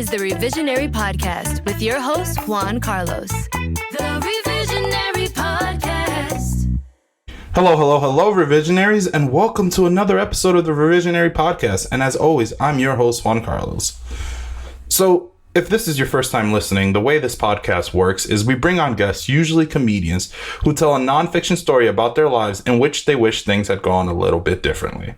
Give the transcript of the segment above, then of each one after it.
is the Revisionary Podcast with your host, Juan Carlos. The Revisionary Podcast. Hello, Revisionaries, and welcome to another episode of the Revisionary Podcast. And as always, I'm your host, Juan Carlos. So, if this is your first time listening, the way this podcast works is we bring on guests, usually comedians, who tell a nonfiction story about their lives in which they wish things had gone a little bit differently.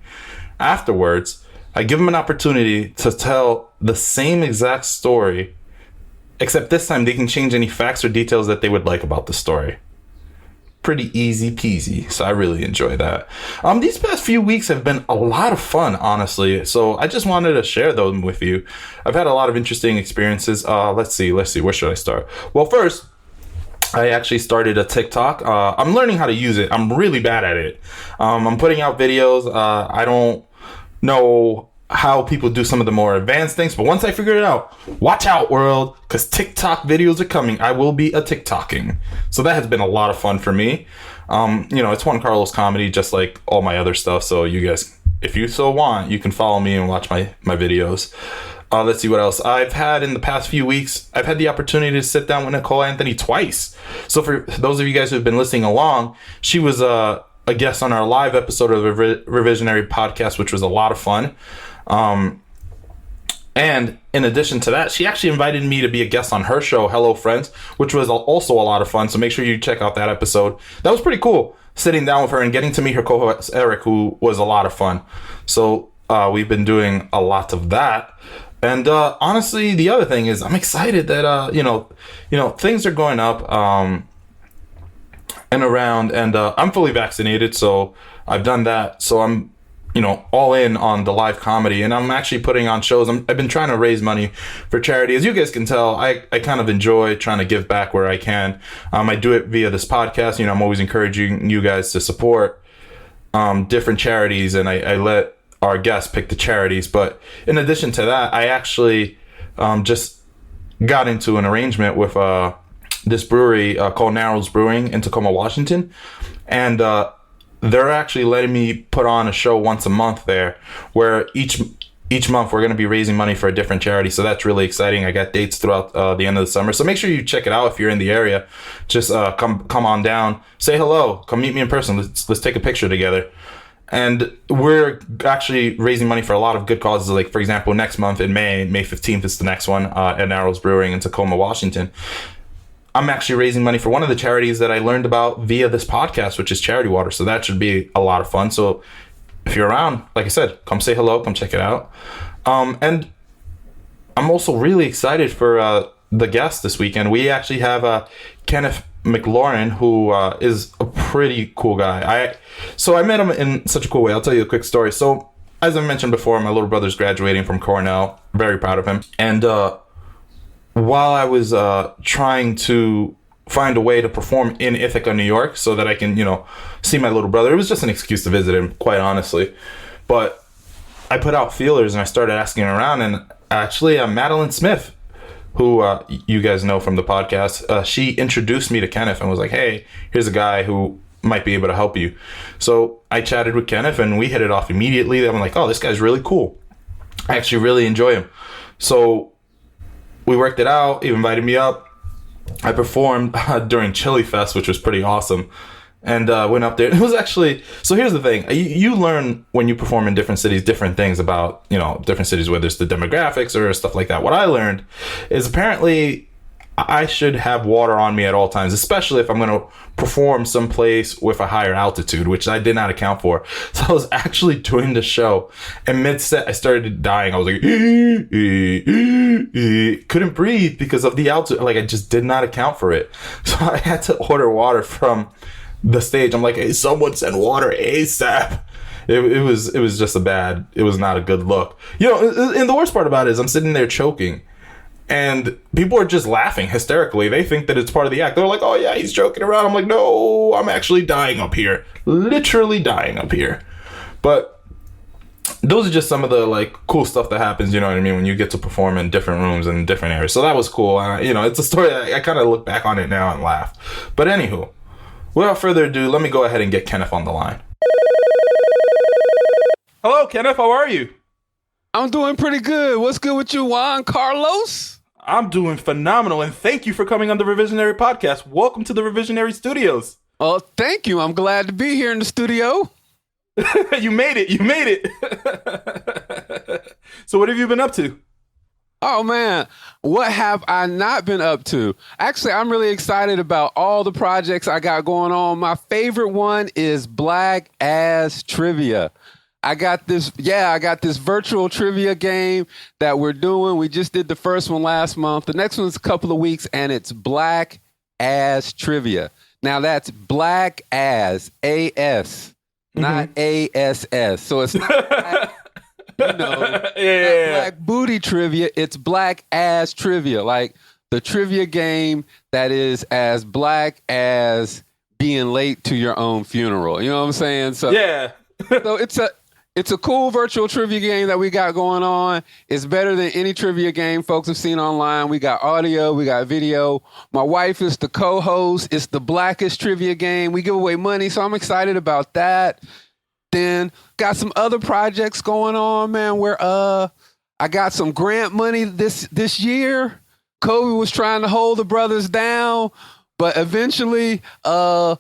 Afterwards, I give them an opportunity to tell the same exact story, except this time they can change any facts or details that they would like about the story. Pretty easy peasy, so I really enjoy that. These past few weeks have been a lot of fun, honestly, so I just wanted to share them with you. I've had a lot of interesting experiences. Let's see, where should I start? Well, first, I actually started a TikTok. I'm learning how to use it. I'm really bad at it. I'm putting out videos. I don't know how people do some of the more advanced things, but once I figure it out, watch out, world, because TikTok videos are coming. I will be a TikToking. So that has been a lot of fun for me. It's Juan Carlos comedy, just like all my other stuff. So you guys, if you so want, you can follow me and watch my videos. Let's see what else. I've had in the past few weeks, I've had the opportunity to sit down with Nicole Anthony twice. So for those of you guys who have been listening along, she was a guest on our live episode of the Revisionary Podcast, which was a lot of fun. And in addition to that, she actually invited me to be a guest on her show, Hello Friends, which was also a lot of fun. So make sure you check out that episode. That was pretty cool, sitting down with her and getting to meet her co-host, Eric, who was a lot of fun. So we've been doing a lot of that. And honestly, the other thing is I'm excited that, things are going up and around. And I'm fully vaccinated, so I've done that. So I'm all in on the live comedy, and I'm actually putting on shows. I've been trying to raise money for charity. As you guys can tell, I kind of enjoy trying to give back where I can. I do it via this podcast. I'm always encouraging you guys to support different charities, and I let our guests pick the charities. But in addition to that, I actually just got into an arrangement with this brewery called Narrows Brewing in Tacoma, Washington, and they're actually letting me put on a show once a month there, where each month we're going to be raising money for a different charity. So that's really exciting. I got dates throughout the end of the summer. So make sure you check it out if you're in the area. Just come on down, say hello, come meet me in person. Let's take a picture together. And we're actually raising money for a lot of good causes. Like, for example, next month in May 15th is the next one at Narrows Brewing in Tacoma, Washington. I'm actually raising money for one of the charities that I learned about via this podcast, which is Charity Water. So that should be a lot of fun. So if you're around, like I said, come say hello, come check it out. And I'm also really excited for the guest this weekend. We actually have Kenneth Mclaurin, who is a pretty cool guy. So I met him in such a cool way. I'll tell you a quick story. So as I mentioned before, my little brother's graduating from Cornell. Very proud of him. And while I was trying to find a way to perform in Ithaca, New York, so that I can, see my little brother, it was just an excuse to visit him, quite honestly. But I put out feelers and I started asking around, and actually Madeline Smith, who you guys know from the podcast, she introduced me to Kenneth and was like, hey, here's a guy who might be able to help you. So I chatted with Kenneth and we hit it off immediately. I'm like, oh, this guy's really cool. I actually really enjoy him. So we worked it out. He invited me up. I performed during Chili Fest, which was pretty awesome. And went up there. It was actually... So here's the thing. You learn when you perform in different cities, different things about, different cities, whether it's the demographics or stuff like that. What I learned is apparently I should have water on me at all times, especially if I'm going to perform someplace with a higher altitude, which I did not account for. So I was actually doing the show, and mid-set, I started dying. I was like, couldn't breathe because of the altitude. Like, I just did not account for it. So I had to order water from the stage. I'm like, hey, someone send water ASAP. It was just it was not a good look. And the worst part about it is I'm sitting there choking. And people are just laughing hysterically. They think that it's part of the act. They're like, oh, yeah, he's joking around. I'm like, no, I'm actually dying up here. Literally dying up here. But those are just some of the, cool stuff that happens, you know what I mean, when you get to perform in different rooms and different areas. So that was cool. It's a story I kind of look back on it now and laugh. But anywho, without further ado, let me go ahead and get Kenneth on the line. Hello, Kenneth. How are you? I'm doing pretty good. What's good with you, Juan Carlos? I'm doing phenomenal, and thank you for coming on the Revisionary Podcast. Welcome to the Revisionary Studios. Oh, thank you. I'm glad to be here in the studio. You made it. So what have you been up to? Oh, man. What have I not been up to? Actually, I'm really excited about all the projects I got going on. My favorite one is Black Ass Trivia. I got this virtual trivia game that we're doing. We just did the first one last month. The next one's a couple of weeks, and it's Black Ass Trivia. Now, that's Black Ass, A-S, not A-S-S. So it's not black, not Black Booty Trivia. It's Black Ass Trivia, like the trivia game that is as black as being late to your own funeral. You know what I'm saying? So yeah. So it's a cool virtual trivia game that we got going on. It's better than any trivia game folks have seen online. We got audio, we got video. My wife is the co-host. It's the blackest trivia game. We give away money, so I'm excited about that. Then got some other projects going on, man, where I got some grant money this year. Kobe was trying to hold the brothers down, but eventually the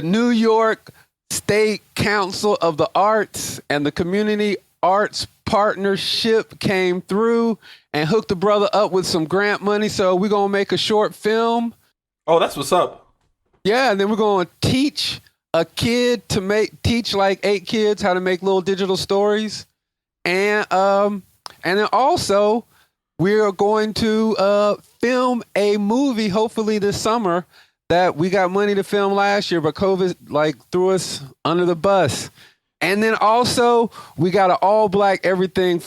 New York State Council of the Arts and the Community Arts Partnership came through and hooked the brother up with some grant money. So we're going to make a short film. Oh, that's what's up. Yeah, and then we're going to teach like 8 kids how to make little digital stories. And then also we're going to film a movie hopefully this summer that we got money to film last year, but COVID threw us under the bus. And then also we got an all black everything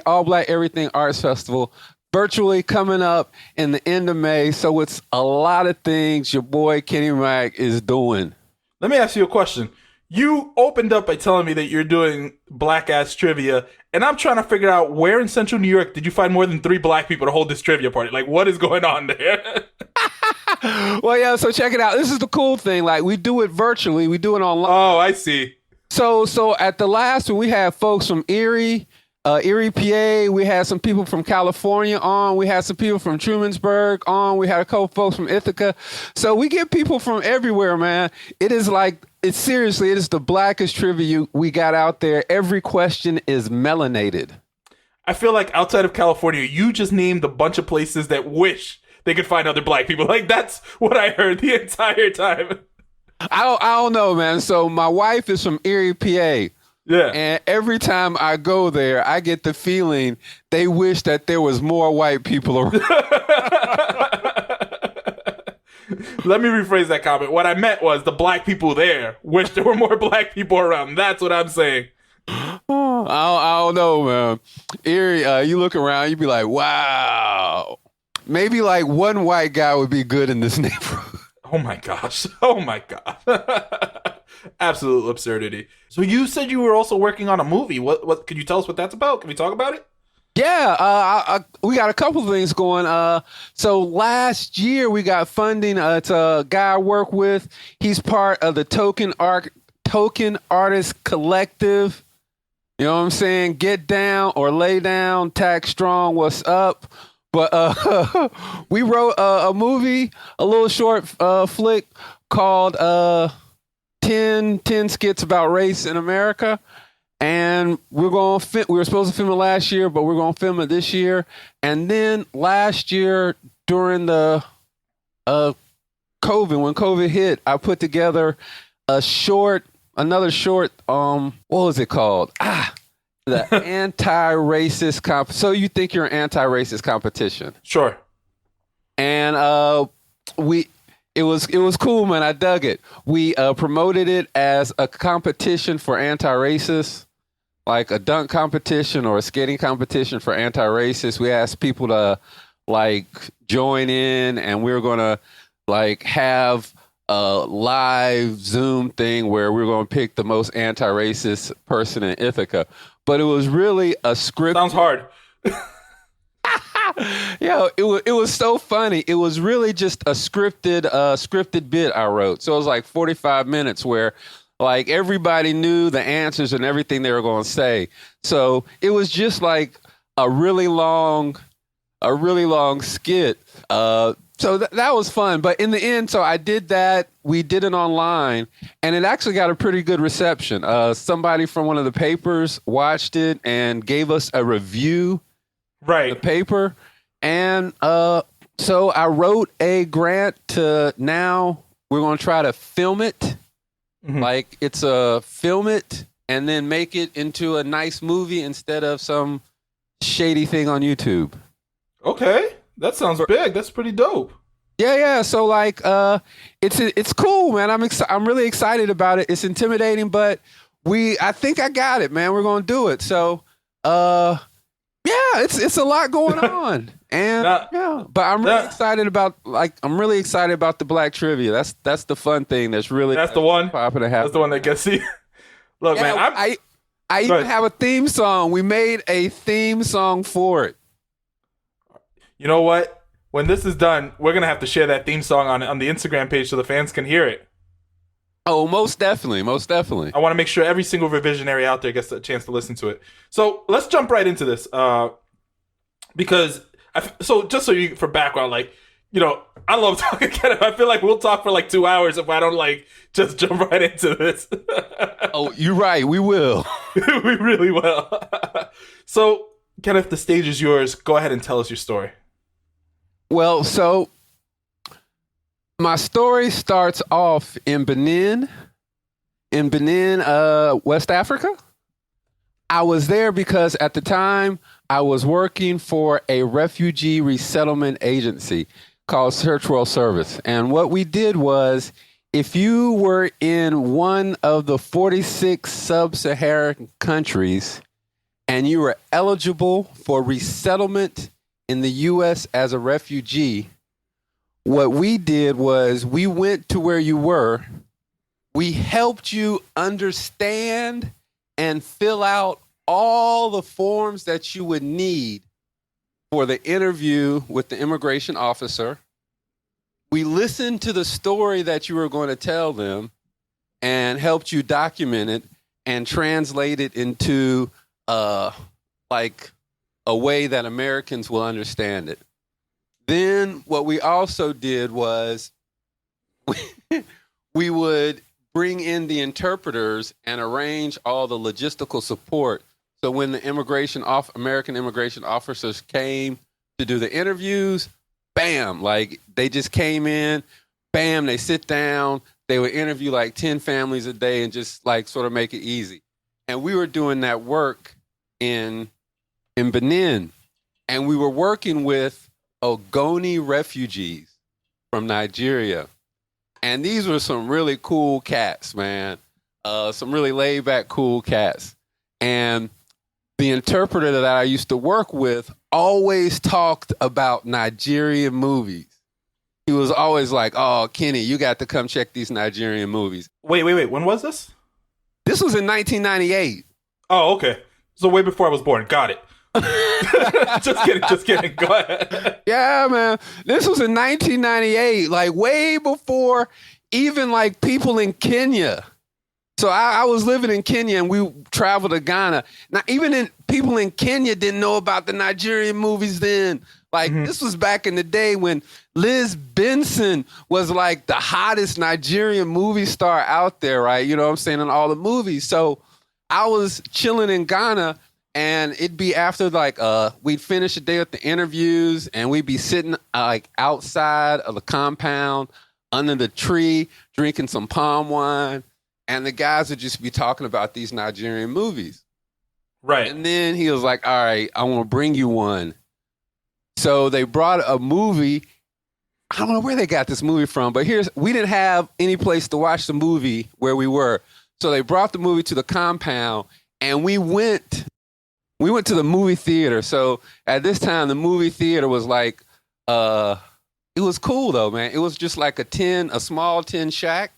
all black everything arts festival virtually coming up in the end of May. So it's a lot of things your boy Kenny Mac is doing. Let me ask you a question. You opened up by telling me that you're doing Black Ass Trivia, and I'm trying to figure out where in Central New York did you find more than 3 black people to hold this trivia party? Like, what is going on there? Well, yeah, so check it out. This is the cool thing. Like, we do it virtually. We do it online. Oh, I see. So at the last one, we had folks from Erie, PA. We had some people from California on. We had some people from Trumansburg on. We had a couple folks from Ithaca. So we get people from everywhere, man. It is the blackest trivia we got out there. Every question is melanated. I feel like outside of California, you just named a bunch of places that wish they could find other black people. Like, that's what I heard the entire time. I don't know, man. So my wife is from Erie, PA. Yeah. And every time I go there, I get the feeling they wish that there was more white people around. Let me rephrase that comment. What I meant was the black people there wish there were more black people around. That's what I'm saying. I don't know, man. Erie, you look around, you be like, wow. Maybe like one white guy would be good in this neighborhood. Oh my gosh. Oh my God. Absolute absurdity. So you said you were also working on a movie. What can you tell us what that's about? Can we talk about it? Yeah, we got a couple of things going. So last year we got funding. It's a guy I work with. He's part of the Token Artist Collective. You know what I'm saying? Get down or lay down. Tax strong. What's up? But we wrote a movie, a little short flick called 10 skits about race in America. And we were supposed to film it last year, but we're going to film it this year. And then last year during the when COVID hit, I put together another short, what was it called? The anti-racist so you think you're an anti-racist competition. Sure. And it was cool, man. I dug it. We promoted it as a competition for anti-racists, like a dunk competition or a skating competition for anti-racists. We asked people to join in, and we were gonna have a live Zoom thing where we were gonna pick the most anti-racist person in Ithaca. But it was really a script. Sounds hard. Yeah, it was so funny. It was really just a scripted bit I wrote. So it was like 45 minutes where Like everybody knew the answers and everything they were going to say. So it was just like a really long skit. So that was fun. But in the end, so I did that. We did it online, and it actually got a pretty good reception. Somebody from one of the papers watched it and gave us a review. Right. The paper. And so I wrote a grant to now we're going to try to film it. Like it's film it and then make it into a nice movie instead of some shady thing on YouTube. Okay. That sounds big. That's pretty dope. Yeah. So like, it's cool, man. I'm really excited about it. It's intimidating, but I think I got it, man. We're gonna do it. So, yeah, it's a lot going on, and but I'm really excited about the Black Trivia. That's the fun thing. That's the one popping to happen. That's the one that gets you. Look, man, I even have a theme song. We made a theme song for it. You know what? When this is done, we're going to have to share that theme song on the Instagram page so the fans can hear it. Oh, most definitely. I want to make sure every single revisionary out there gets a chance to listen to it. So let's jump right into this. Because, for background, like, you know, I love talking Kenneth. I feel like we'll talk for like 2 hours if I don't like just jump right into this. Oh, you're right. We will. We really will. So, Kenneth, the stage is yours. Go ahead and tell us your story. Well, so my story starts off in Benin, West Africa. I was there because at the time I was working for a refugee resettlement agency called Search World Service. And what we did was, if you were in one of the 46 sub-Saharan countries and you were eligible for resettlement in the U.S. as a refugee, what we did was we went to where you were. We helped you understand and fill out all the forms that you would need for the interview with the immigration officer. We listened to the story that you were going to tell them and helped you document it and translate it into like a way that Americans will understand it. Then what we also did was we would bring in the interpreters and arrange all the logistical support. So when the American immigration officers came to do the interviews, bam, like they just came in, bam, they sit down, they would interview like 10 families a day and just like sort of make it easy. And we were doing that work in Benin, and we were working with Ogoni refugees from Nigeria. And these were some really cool cats, man. Some really laid back, cool cats. And the interpreter that I used to work with always talked about Nigerian movies. He was always like, "Oh, Kenny, you got to come check these Nigerian movies." Wait. When was this? This was in 1998. Oh, okay. So way before I was born. Got it. Just kidding. Go ahead. Yeah, man. This was in 1998, like way before even like people in Kenya. So I was living in Kenya and we traveled to Ghana. Now, people in Kenya didn't know about the Nigerian movies then. Like this was back in the day when Liz Benson was like the hottest Nigerian movie star out there, right? You know what I'm saying? In all the movies. So I was chilling in Ghana, and it'd be after like we'd finish the day with the interviews, and we'd be sitting like outside of the compound under the tree drinking some palm wine, and the guys would just be talking about these Nigerian movies. Right. And then he was like, "All right, I want to bring you one." So they brought a movie. I don't know where they got this movie from, but we didn't have any place to watch the movie where we were. So they brought the movie to the compound, and we went to the movie theater. So at this time, the movie theater was like, it was cool though, man. It was just like a small tin shack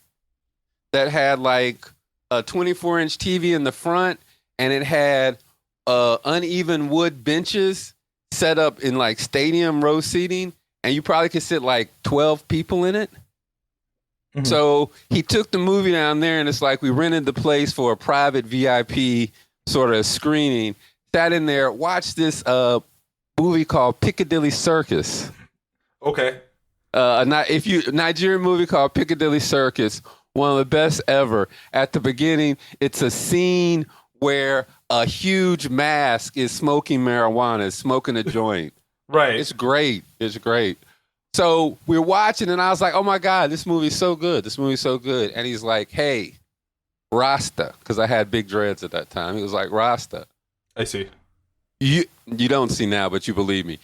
that had like a 24-inch TV in the front, and it had uneven wood benches set up in like stadium row seating, and you probably could sit like 12 people in it. So he took the movie down there, and it's like we rented the place for a private VIP sort of screening. Sat in there, watched this movie called Piccadilly Circus. Okay. Nigerian movie called Piccadilly Circus, one of the best ever. At the beginning, it's a scene where a huge mask is smoking marijuana, smoking a joint. Right. It's great. It's great. So we're watching, and I was like, oh my God, this movie's so good. This movie's so good. And he's like, hey, Rasta, because I had big dreads at that time. He was like, Rasta. I see. You don't see now, but you believe me.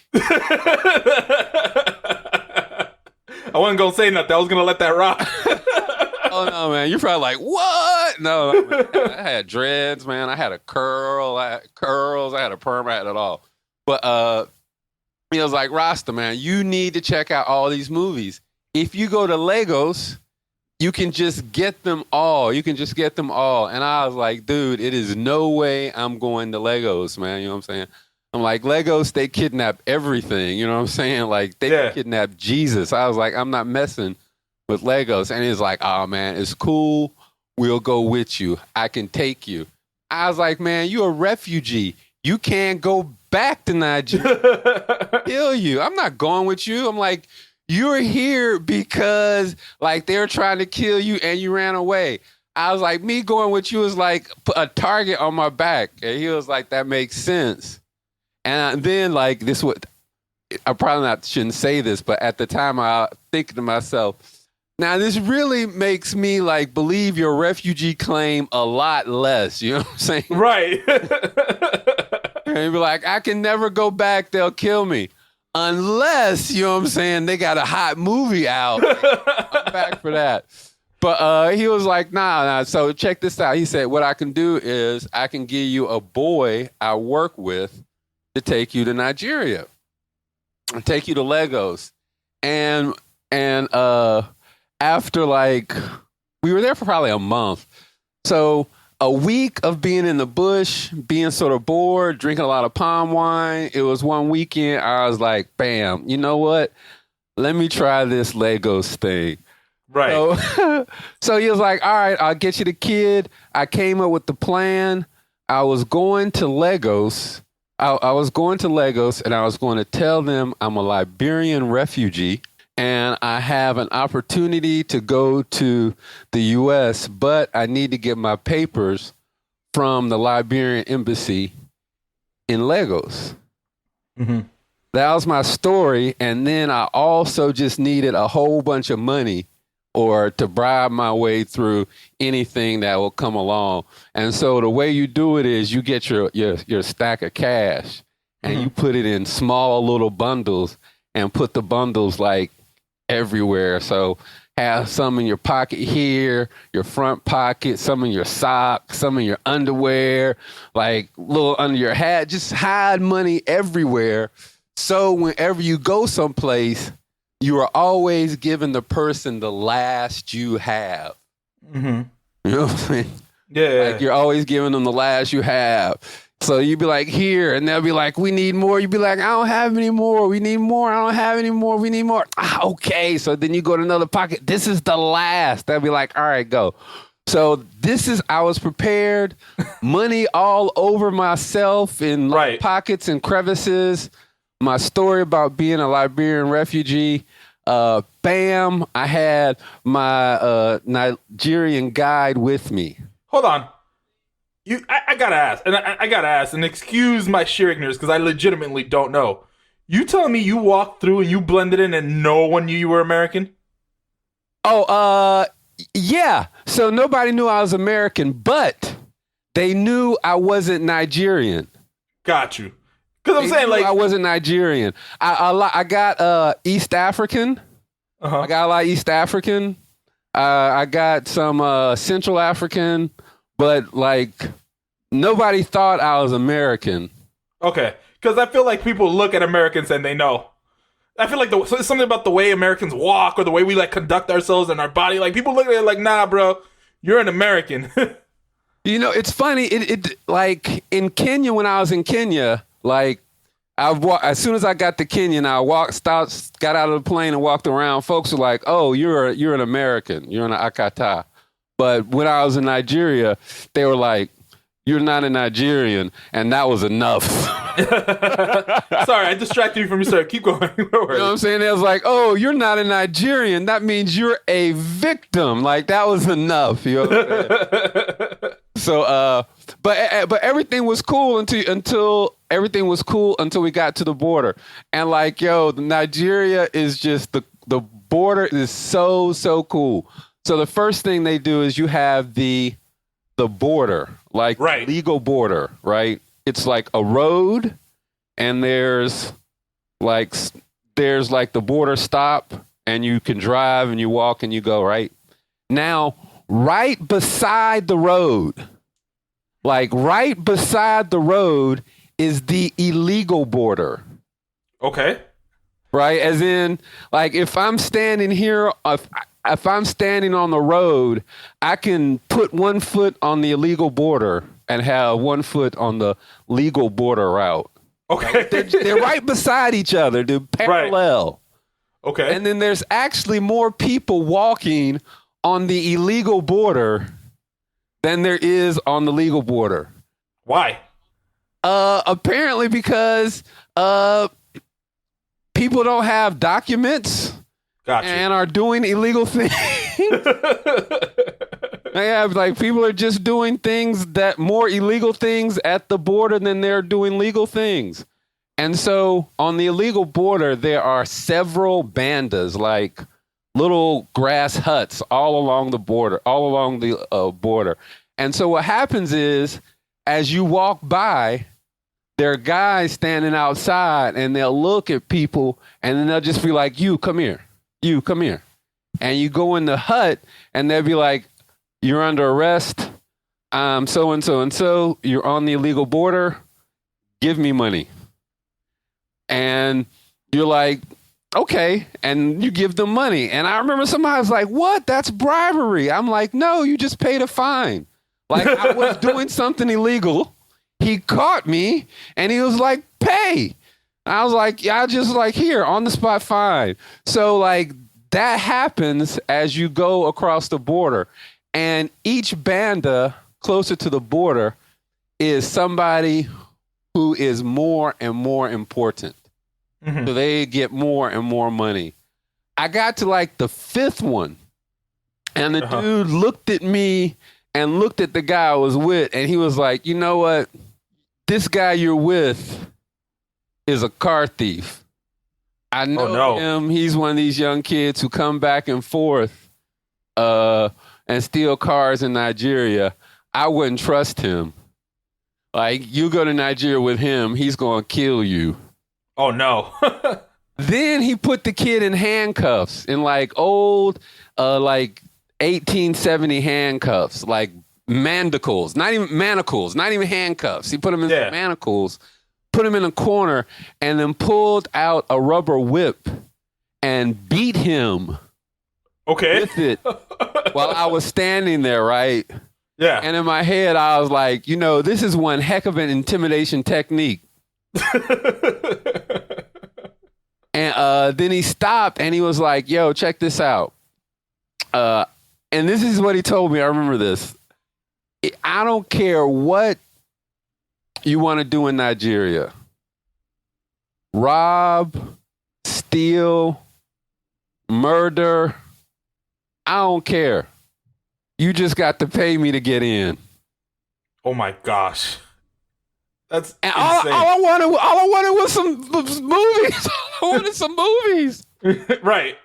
I wasn't going to say nothing. I was going to let that rock. Oh, no, man. You're probably like, what? No, man. I had dreads, man. I had a curl. I had curls. I had a perm. I had it all. But he was like, Rasta, man, you need to check out all these movies. If you go to Lagos, you can just get them all. You can just get them all. And I was like, dude, it is no way I'm going to Lagos, man. You know what I'm saying? I'm like, Lagos, they kidnap everything. You know what I'm saying? Like, they kidnapped Jesus. I was like, I'm not messing with Lagos. And he's like, oh, man, it's cool. We'll go with you. I can take you. I was like, man, you're a refugee. You can't go back to Nigeria. Kill you. I'm not going with you. I'm like, you're here because like they're trying to kill you and you ran away. I was like, me going with you is like a target on my back. And he was like, that makes sense. And then like this would, I probably shouldn't say this, but at the time I think to myself, now this really makes me like believe your refugee claim a lot less. You know what I'm saying? Right. And he'd be like, I can never go back. They'll kill me. Unless, you know what I'm saying, they got a hot movie out. I'm back for that. But he was like, nah. So check this out. He said, what I can do is I can give you a boy I work with to take you to Nigeria. And take you to Lagos. And after like, we were there for probably a month. So a week of being in the bush, being sort of bored, drinking a lot of palm wine. It was one weekend. I was like, bam, you know what? Let me try this Lagos thing. Right. So he was like, all right, I'll get you the kid. I came up with the plan. I was going to Lagos. I was going to Lagos and I was going to tell them I'm a Liberian refugee. And I have an opportunity to go to the U.S., but I need to get my papers from the Liberian embassy in Lagos. Mm-hmm. That was my story. And then I also just needed a whole bunch of money or to bribe my way through anything that will come along. And so the way you do it is you get your stack of cash and you put it in small little bundles and put the bundles like everywhere. So have some in your pocket here, your front pocket, some in your socks, some in your underwear, like little under your hat. Just hide money everywhere. So whenever you go someplace, you are always giving the person the last you have. Mm-hmm. You know what I'm saying? Yeah. Like you're always giving them the last you have. So you'd be like, here, and they'll be like, we need more. You'd be like, I don't have any more. We need more. I don't have any more. We need more. Okay. So then you go to another pocket. This is the last. They'll be like, all right, go. So I was prepared. Money all over myself in pockets and crevices. My story about being a Liberian refugee. Bam. I had my Nigerian guide with me. Hold on. I gotta ask, and I gotta ask, and excuse my sheer ignorance because I legitimately don't know. You telling me you walked through and you blended in and no one knew you were American? Oh, yeah. So nobody knew I was American, but they knew I wasn't Nigerian. Got you. Because I'm saying, like, I wasn't Nigerian. I got East African. Uh-huh. I got a lot of East African. I got some Central African. But, like, nobody thought I was American. Okay. Because I feel like people look at Americans and they know. I feel like it's something about the way Americans walk or the way we, like, conduct ourselves and our body. Like, people look at it like, nah, bro, you're an American. You know, it's funny. It like, in Kenya, when I was in Kenya, like, As soon as I got to Kenya, and I got out of the plane and walked around. Folks were like, "Oh, you're an American. You're an Akata." But when I was in Nigeria, they were like, "You're not a Nigerian," and that was enough. Sorry, I distracted you from your story. Keep going. You know what I'm saying? It was like, "Oh, you're not a Nigerian. That means you're a victim." Like that was enough. You know what I'm saying? So, but everything was cool until we got to the border, and like, Nigeria is just the border is so cool. So the first thing they do is you have the border, like right. Legal border, right? It's like a road, and there's like the border stop, and you can drive and you walk and you go right now. Right beside the road, is the illegal border. Okay. Right? As in, like, if I'm standing here, if I'm standing on the road, I can put 1 foot on the illegal border and have 1 foot on the legal border route. Okay. They're right beside each other. They're parallel. Right. Okay. And then there's actually more people walking on the illegal border than there is on the legal border. Why? Apparently because people don't have documents. Gotcha. And are doing illegal things. They have people are just doing more illegal things at the border than they're doing legal things. And so on the illegal border, there are several bandas, like little grass huts all along the border. And so what happens is, as you walk by, there are guys standing outside, and they'll look at people, and then they'll just be like, "You come here. You come here." And you go in the hut, and they'll be like, "You're under arrest. So and so and so. You're on the illegal border. Give me money." And you're like, "Okay." And you give them money. And I remember somebody was like, "What? That's bribery." I'm like, "No, you just paid a fine." Like, I was doing something illegal. He caught me, and he was like, "Pay." I was like, "Yeah, I just here on the spot fine." So that happens as you go across the border, and each banda closer to the border is somebody who is more and more important. Mm-hmm. So they get more and more money. I got to the fifth one, and the dude looked at me and looked at the guy I was with, and he was like, "You know what? This guy you're with is a car thief. I know him. He's one of these young kids who come back and forth and steal cars in Nigeria. I wouldn't trust him. You go to Nigeria with him, he's going to kill you." Oh, no. Then he put the kid in handcuffs, in old 1870 handcuffs, manacles, not even handcuffs. He put him in manacles, put him in a corner, and then pulled out a rubber whip and beat him with it while I was standing there, right? Yeah. And in my head, I was like, this is one heck of an intimidation technique. And then he stopped, and he was like, "Yo, check this out." And this is what he told me. I remember this. "I don't care what you want to do in Nigeria. Rob, steal, murder. I don't care. You just got to pay me to get in." Oh my gosh. That's and insane. all I wanted was some movies. I wanted some movies. Right.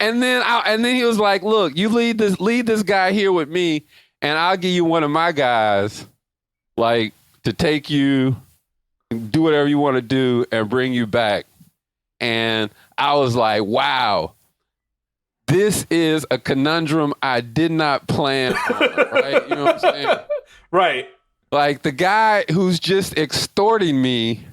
And then he was like, "Look, you lead this guy here with me, and I'll give you one of my guys, to take you, do whatever you want to do, and bring you back." And I was like, "Wow, this is a conundrum I did not plan on." Right? You know what I'm saying? Right. The guy who's just extorting me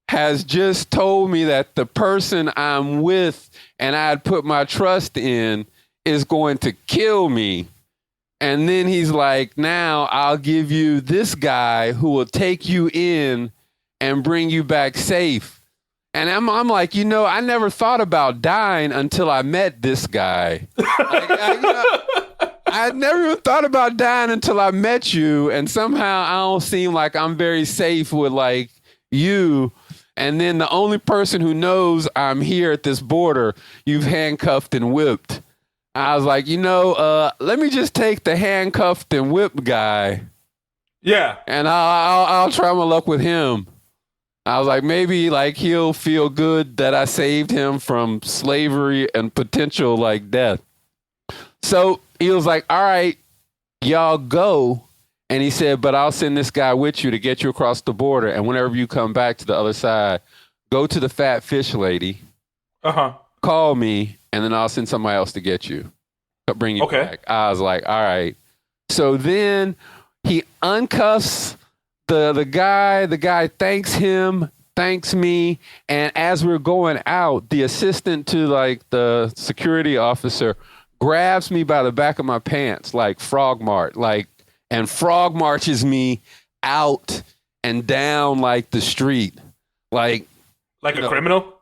has just told me that the person I'm with and I'd put my trust in is going to kill me. And then he's like, "Now I'll give you this guy who will take you in and bring you back safe. And I'm like, you know, I never thought about dying until I met this guy. I never even thought about dying until I met you. And somehow I don't seem like I'm very safe with like you. And then the only person who knows I'm here at this border, you've handcuffed and whipped. I was like, you know, let me just take the handcuffed and whipped guy. Yeah. And I'll try my luck with him. I was like, maybe like he'll feel good that I saved him from slavery and potential like death. So he was like, all right, y'all go. And he said, but I'll send this guy with you to get you across the border. And whenever you come back to the other side, go to the fat fish lady. Call me, and then I'll send somebody else to get you. Bring you back. I was like, all right. So then he uncuffs the guy. The guy thanks him, thanks me. And as we're going out, the assistant to like the security officer grabs me by the back of my pants, like frog marches me out and down like the street. Like a criminal?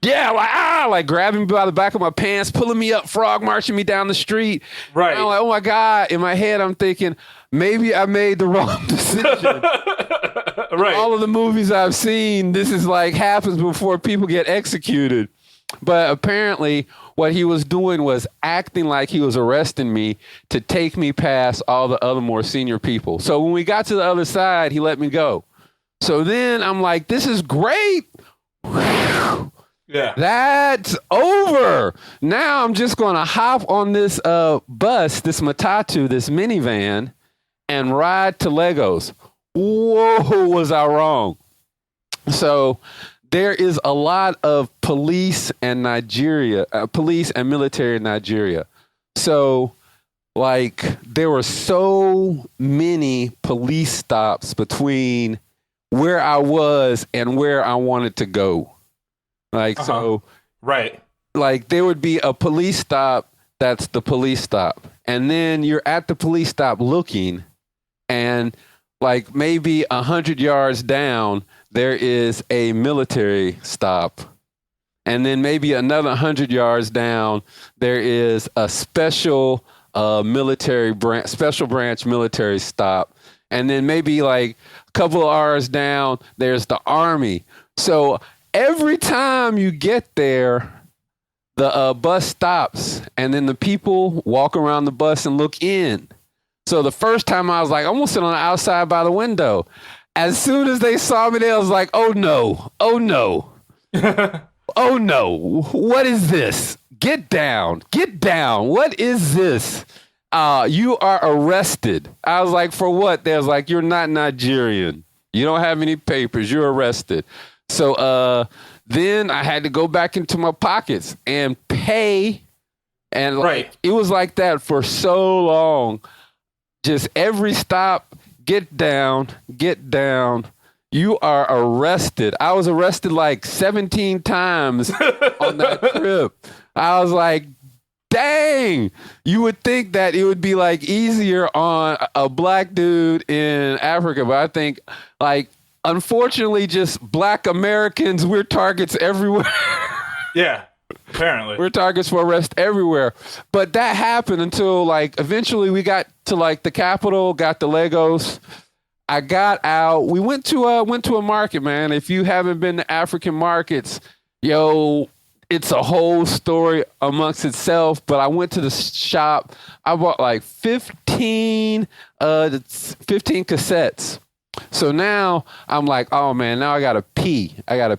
Yeah, like grabbing me by the back of my pants, pulling me up, frog marching me down the street. Right. And I'm like, oh my God. In my head, I'm thinking, maybe I made the wrong decision. Right. All of the movies I've seen, this is like happens before people get executed. But apparently what he was doing was acting like he was arresting me to take me past all the other more senior people. So when we got to the other side, he let me go. So then I'm like, this is great. Yeah. That's over. Now I'm just going to hop on this bus, this matatu, this minivan, and ride to Lagos. Whoa, was I wrong? So there is a lot of police and military in Nigeria. So like there were so many police stops between where I was and where I wanted to go. Like, so, right. Like there would be a police stop. That's the police stop. And then you're at the police stop looking, and like maybe 100 yards down, there is a military stop. And then maybe another 100 yards down, there is a special special branch military stop. And then maybe like a couple of hours down, there's the army. So every time you get there, the bus stops, and then the people walk around the bus and look in. So the first time I was like, I'm going to sit on the outside by the window. As soon as they saw me there, I was like, oh no, oh no. Oh no, what is this? Get down, what is this? You are arrested. I was like, for what? They was like, you're not Nigerian. You don't have any papers, you're arrested. So then I had to go back into my pockets and pay. And like, it was like that for so long. Just every stop, get down. You are arrested. I was arrested like 17 times on that trip. I was like, dang, you would think that it would be like easier on a black dude in Africa. But I think like, unfortunately, just black Americans, we're targets everywhere. Yeah, apparently. We're targets for arrest everywhere. But that happened until like eventually we got to like the capital, got to Lagos. I got out. We went to a market, man. If you haven't been to African markets, yo, it's a whole story amongst itself. But I went to the shop. I bought like 15 cassettes. So now I'm like, oh man, now I gotta pee. I'm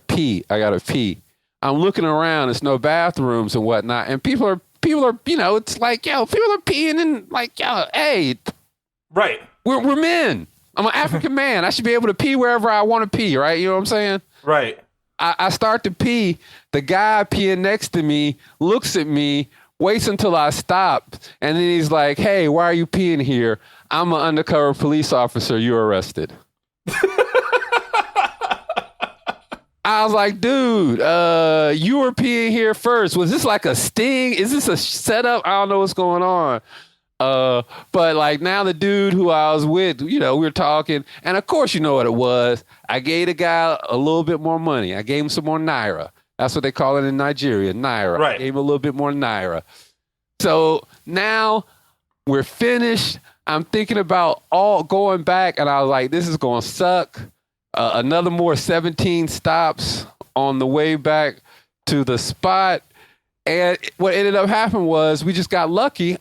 looking around. There's no bathrooms and whatnot, and people are, you know, it's like, yo, people are peeing and like, yo, hey, right? We're men. I'm an African man. I should be able to pee wherever I want to pee, right? You know what I'm saying? Right. I start to pee. The guy peeing next to me looks at me, waits until I stop, and then he's like, hey, why are you peeing here? I'm an undercover police officer. You're arrested. I was like, dude, you were peeing here first. Was this like a sting? Is this a setup? I don't know what's going on. But like now the dude who I was with, we were talking, and of course you know what it was. I gave the guy a little bit more money. I gave him some more naira. That's what they call it in Nigeria, naira. Right. I gave him a little bit more naira. So now we're finished. I'm thinking about all going back, and I was like, this is going to suck. Another more 17 stops on the way back to the spot. And what ended up happening was we just got lucky.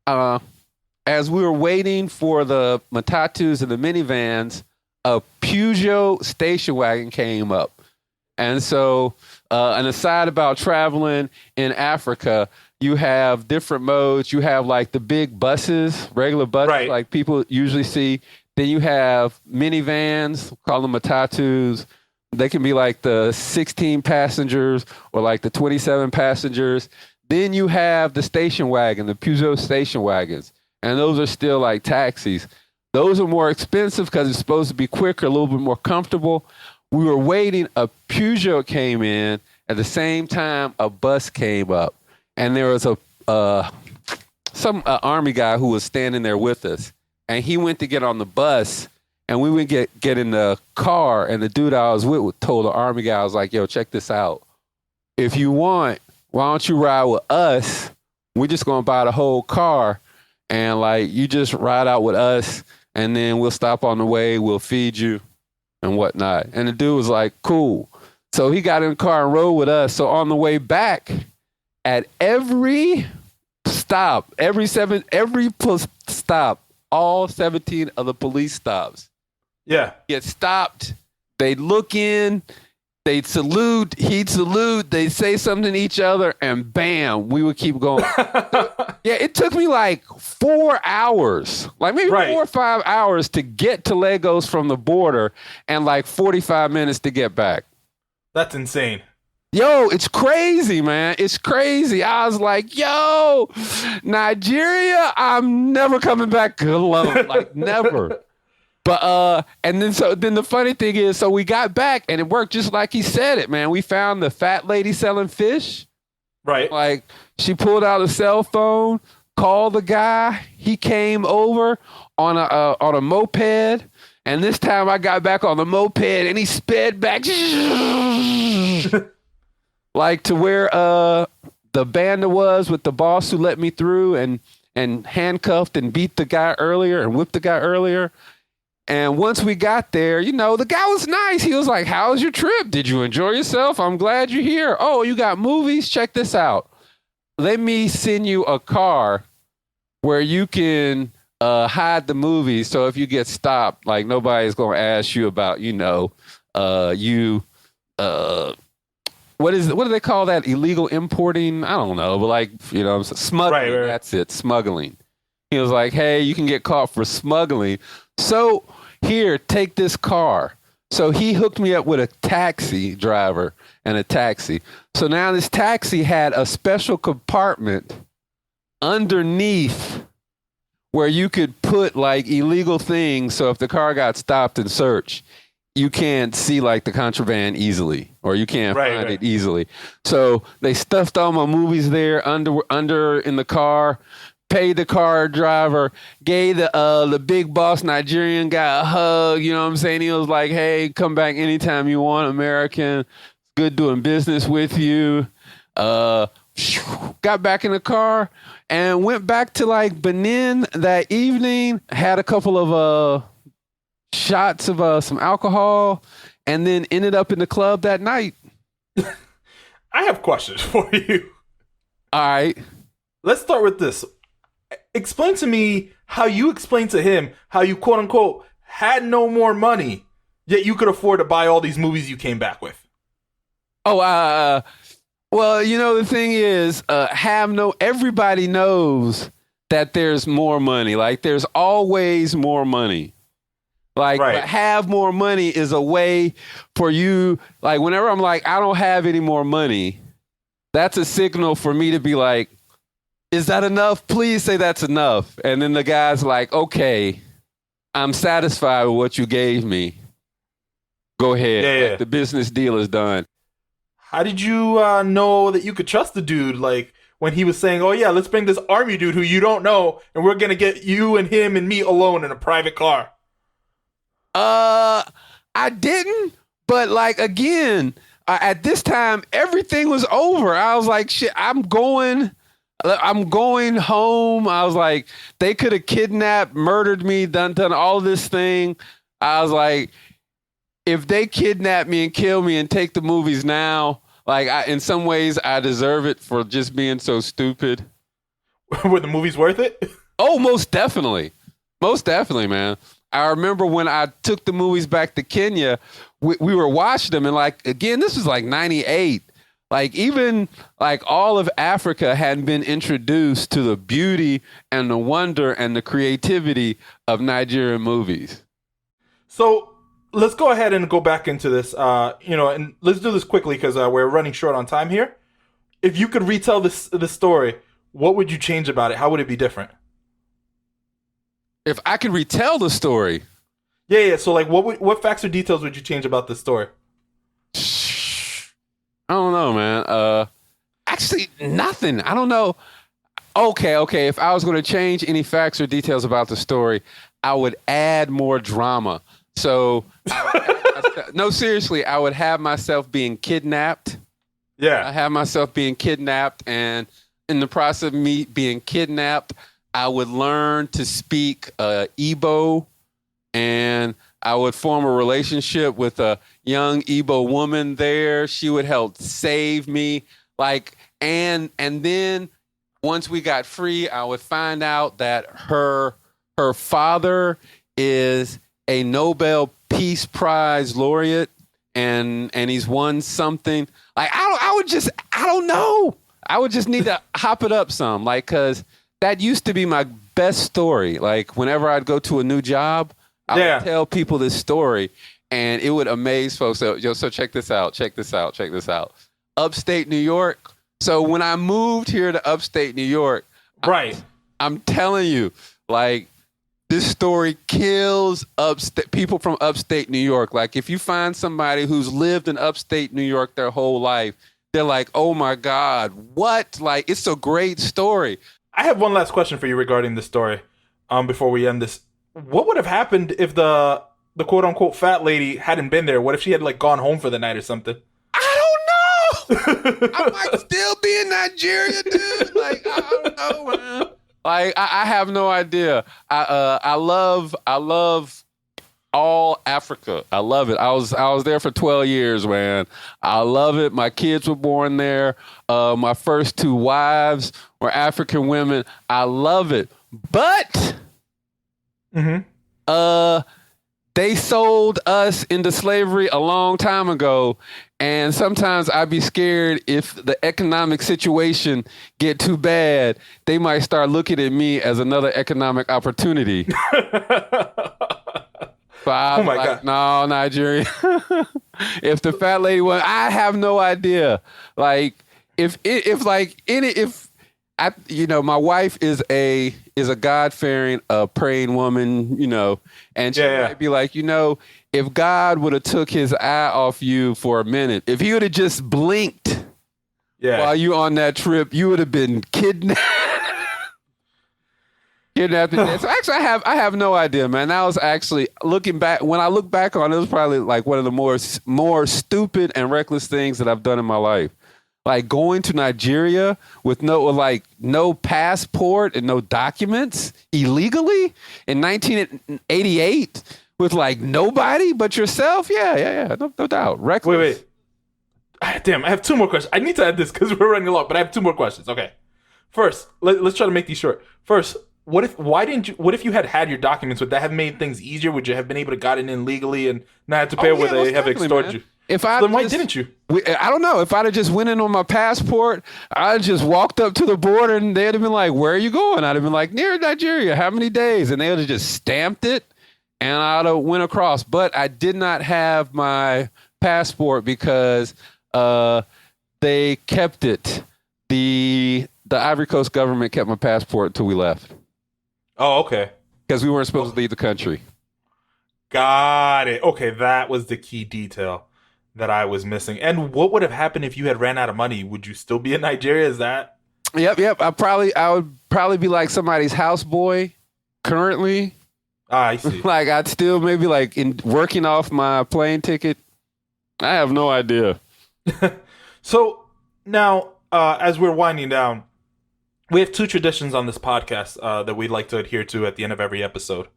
As we were waiting for the matatus and the minivans, a Peugeot station wagon came up. And so an aside about traveling in Africa, you have different modes. You have like the big buses, regular buses, Right. like people usually see. Then you have minivans, call them matatus. They can be like the 16 passengers or like the 27 passengers. Then you have the station wagon, the Peugeot station wagons. And those are still like taxis. Those are more expensive because it's supposed to be quicker, a little bit more comfortable. We were waiting. A Peugeot came in. At the same time, a bus came up. And there was some army guy who was standing there with us. And he went to get on the bus. And we went get in the car. And the dude I was with told the army guy, I was like, yo, check this out. If you want, why don't you ride with us? We're just going to buy the whole car. And like, you just ride out with us. And then we'll stop on the way. We'll feed you and whatnot. And the dude was like, cool. So he got in the car and rode with us. So on the way back, at every stop, every stop, all 17 of the police stops. Yeah. Get stopped. They'd look in. They'd salute. He'd salute. They'd say something to each other, and bam, we would keep going. Yeah, it took me like 4 hours, like maybe 4 or 5 hours to get to Lagos from the border, and like 45 minutes to get back. That's insane. Yo, it's crazy, man. It's crazy. I was like, yo, Nigeria, I'm never coming back alone. Like, never. But and then the funny thing is, so we got back and it worked just like he said it, man. We found the fat lady selling fish. Right. Like, she pulled out a cell phone, called the guy. He came over on a moped. And this time I got back on the moped and he sped back. Like to where the banda was with the boss who let me through and handcuffed and beat the guy earlier and whipped the guy earlier. And once we got there, the guy was nice. He was like, how was your trip? Did you enjoy yourself? I'm glad you're here. Oh, you got movies? Check this out. Let me send you a car where you can hide the movies. So if you get stopped, like nobody's going to ask you about, what do they call that? Illegal importing? I don't know, but like, smuggling. Right. That's it, smuggling. He was like, hey, you can get caught for smuggling. So here, take this car. So he hooked me up with a taxi driver and a taxi. So now this taxi had a special compartment underneath where you could put like illegal things. So if the car got stopped and searched, you can't see like the contraband easily, or you can't find it easily. So they stuffed all my movies there under in the car, paid the car driver, gave the big boss Nigerian guy a hug. You know what I'm saying? He was like, hey, come back anytime you want, American. Good doing business with you. Got back in the car and went back to like Benin that evening, had a couple of shots of some alcohol, and then ended up in the club that night. I have questions for you. All right. Let's start with this. Explain to me how you explained to him how you, quote unquote, had no more money, yet you could afford to buy all these movies you came back with. Oh, well, the thing is, everybody knows that there's more money. Like, there's always more money. Like, but have more money is a way for you. Like, whenever I'm like, I don't have any more money, that's a signal for me to be like, is that enough? Please say that's enough. And then the guy's like, okay, I'm satisfied with what you gave me. Go ahead. Yeah. Like, the business deal is done. How did you know that you could trust the dude? Like, when he was saying, "Oh yeah, let's bring this army dude who you don't know, and we're gonna get you and him and me alone in a private car." I didn't, but like again, at this time everything was over. I was like, shit, I'm going home. I was like, they could have kidnapped, murdered me, done all this thing. I was like, if they kidnap me and kill me and take the movies now, like in some ways I deserve it for just being so stupid. Were the movies worth it? Oh, most definitely, man. I remember when I took the movies back to Kenya, we were watching them, and like again, this was like '98. Like even like all of Africa hadn't been introduced to the beauty and the wonder and the creativity of Nigerian movies. So let's go ahead and go back into this, and let's do this quickly because we're running short on time here. If you could retell this story, what would you change about it? How would it be different? If I could retell the story. Yeah. So like, what facts or details would you change about this story? I don't know, man. Actually, nothing. I don't know. Okay. If I was going to change any facts or details about the story, I would add more drama. So, no, seriously, I would have myself being kidnapped. Yeah. I have myself being kidnapped, and in the process of me being kidnapped, I would learn to speak Igbo, and I would form a relationship with a young Igbo woman there. She would help save me. And then once we got free, I would find out that her father is a Nobel Peace Prize laureate, and he's won something. Like I don't know. I would just need to hop it up some, cause that used to be my best story. Like whenever I'd go to a new job, I would tell people this story, and it would amaze folks. So check this out. Upstate New York. So when I moved here to upstate New York, right, I'm telling you, like this story kills people from upstate New York. Like if you find somebody who's lived in upstate New York their whole life, they're like, "Oh my God, what?" Like it's a great story. I have one last question for you regarding this story. Before we end this, what would have happened if the quote unquote fat lady hadn't been there? What if she had like gone home for the night or something? I don't know. I might still be in Nigeria, dude. Like I don't know, man. Like I have no idea. I love all Africa. I love it. I was there for 12 years, man. I love it. My kids were born there. My first two wives were African women. I love it. But they sold us into slavery a long time ago. And sometimes I'd be scared if the economic situation get too bad, they might start looking at me as another economic opportunity. So I was God. No, Nigeria. If the fat lady was, I have no idea. Like if I, my wife is a God-fearing, praying woman, and she might be like, if God would have took his eye off you for a minute, if he would have just blinked while you on that trip, you would have been kidnapped. Kidnapped to death. So actually, I have no idea, man. That was actually looking back. When I look back on it, it was probably like one of the more stupid and reckless things that I've done in my life. Like going to Nigeria with no passport and no documents illegally in 1988 with like nobody but yourself. Yeah. No doubt. Reckless. Wait. Damn, I have two more questions. I need to add this because we're running along, but I have two more questions. Okay. First, let's try to make these short. First, what if you had your documents? Would that have made things easier? Would you have been able to gotten in legally and not have to pay where they have extorted you? Then why didn't you? I don't know. If I'd have just went in on my passport, I'd just walked up to the border and they'd have been like, "Where are you going?" I'd have been like, "Near Nigeria. How many days?" And they would have just stamped it and I'd have went across. But I did not have my passport because they kept it. The Ivory Coast government kept my passport until we left. Oh, okay. Because we weren't supposed to leave the country. Got it. Okay, that was the key detail that I was missing. And what would have happened if you had ran out of money? Would you still be in Nigeria? Is that? Yep. I would probably be like somebody's houseboy currently. I see. Like I'd still maybe like working off my plane ticket. I have no idea. So now, as we're winding down, we have two traditions on this podcast that we'd like to adhere to at the end of every episode.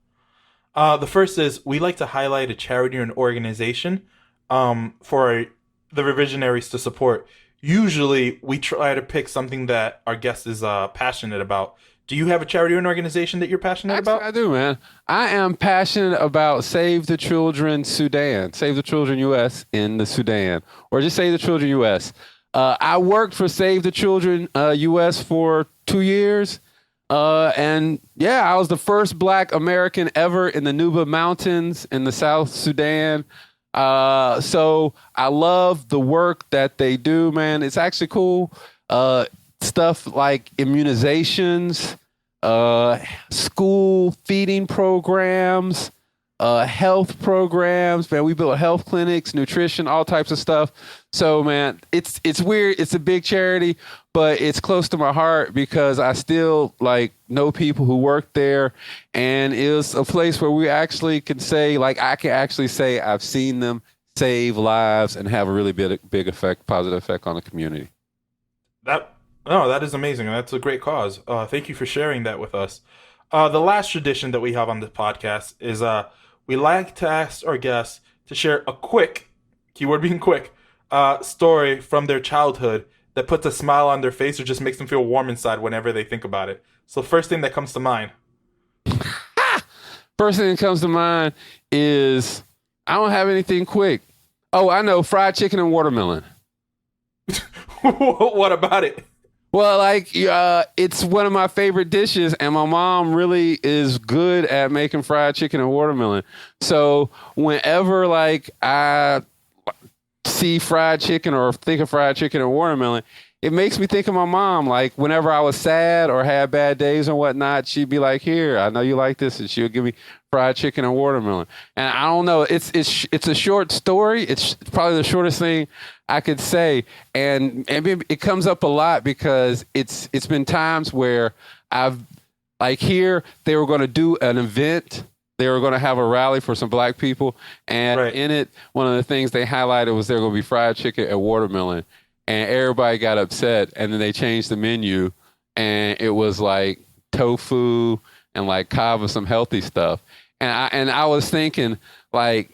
The first is we like to highlight a charity or an organization for the revisionaries to support. Usually, we try to pick something that our guest is passionate about. Do you have a charity or an organization that you're passionate about? I do, man. I am passionate about Save the Children Sudan, Save the Children U.S. in the Sudan, or just Save the Children U.S. I worked for Save the Children U.S. for 2 years. And yeah, I was the first Black American ever in the Nuba Mountains in the South Sudan. So I love the work that they do, man. It's actually cool. Stuff like immunizations, school feeding programs, health programs, man. We built health clinics, nutrition, all types of stuff. So, man, it's weird. It's a big charity, but it's close to my heart because I still like know people who work there, and it's a place where we actually can say, like, I can actually say I've seen them save lives and have a really big effect, positive effect on the community. That is amazing. That's a great cause. Thank you for sharing that with us. The last tradition that we have on the podcast is we like to ask our guests to share a quick, keyword being quick, story from their childhood that puts a smile on their face or just makes them feel warm inside whenever they think about it. So first thing that comes to mind. First thing that comes to mind is I don't have anything quick. Oh, I know, fried chicken and watermelon. What about it? Well, like, it's one of my favorite dishes, and my mom really is good at making fried chicken and watermelon. So whenever, like, I see fried chicken or think of fried chicken and watermelon, it makes me think of my mom. Like, whenever I was sad or had bad days and whatnot, she'd be like, here, I know you like this, and she'll give me fried chicken and watermelon. And I don't know, it's a short story. It's probably the shortest thing I could say, and it comes up a lot because it's been times where I've, like, here they were going to do an event. They were going to have a rally for some Black people, and in it, one of the things they highlighted was there going to be fried chicken and watermelon, and everybody got upset, and then they changed the menu, and it was like tofu and like kava, some healthy stuff, and I was thinking, like,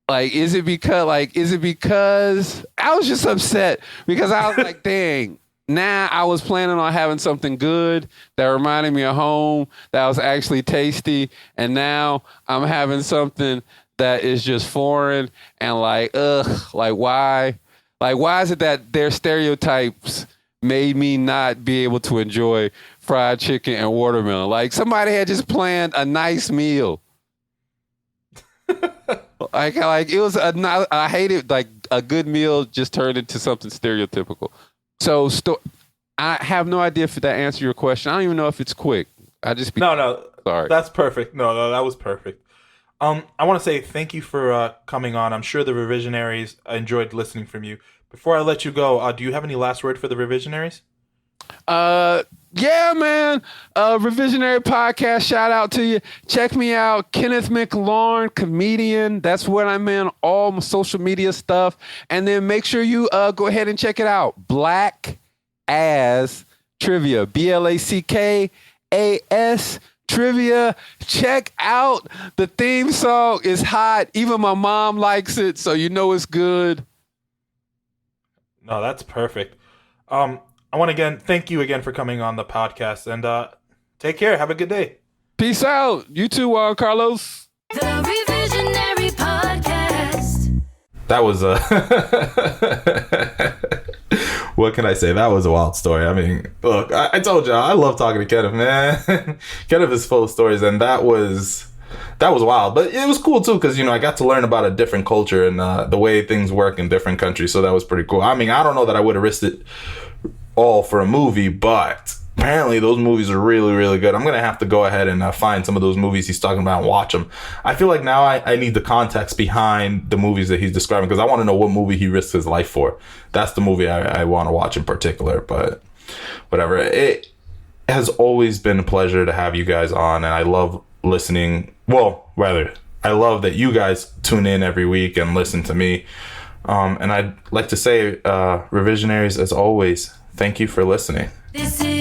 is it because I was just upset because I was like, dang, now I was planning on having something good that reminded me of home, that was actually tasty, and now I'm having something that is just foreign and like, like why? Like, why is it that their stereotypes made me not be able to enjoy fried chicken and watermelon? Like, somebody had just planned a nice meal. Like it was I hate it. Like, a good meal just turned into something stereotypical. So I have no idea if that answered your question. I don't even know if it's quick. No, sorry. That's perfect. No, that was perfect. I want to say thank you for coming on. I'm sure the revisionaries enjoyed listening from you. Before I let you go, do you have any last word for the revisionaries? Yeah, man. Revisionary Podcast, shout out to you. Check me out, Kenneth Mclaurin, comedian. That's what I'm in, all my social media stuff. And then make sure you go ahead and check it out. Black As Trivia, BLACKAS Trivia. Check out the theme song. It's hot. Even my mom likes it, so you know it's good. No, that's perfect. I want to thank you again for coming on the podcast, and take care. Have a good day. Peace out. You too, Carlos. The Revisionary Podcast. That was what can I say? That was a wild story. I mean, look, I told you, I love talking to Kenneth, man. Kenneth is full of stories, and that was wild. But it was cool, too, because, I got to learn about a different culture and the way things work in different countries, so that was pretty cool. I mean, I don't know that I would have risked it all for a movie, but apparently those movies are really, really good. I'm going to have to go ahead and find some of those movies he's talking about and watch them. I feel like now I need the context behind the movies that he's describing because I want to know what movie he risked his life for. That's the movie I want to watch in particular. But whatever. It has always been a pleasure to have you guys on, and I love listening. Well, rather, I love that you guys tune in every week and listen to me. And I'd like to say, Revisionaries, as always, thank you for listening. This is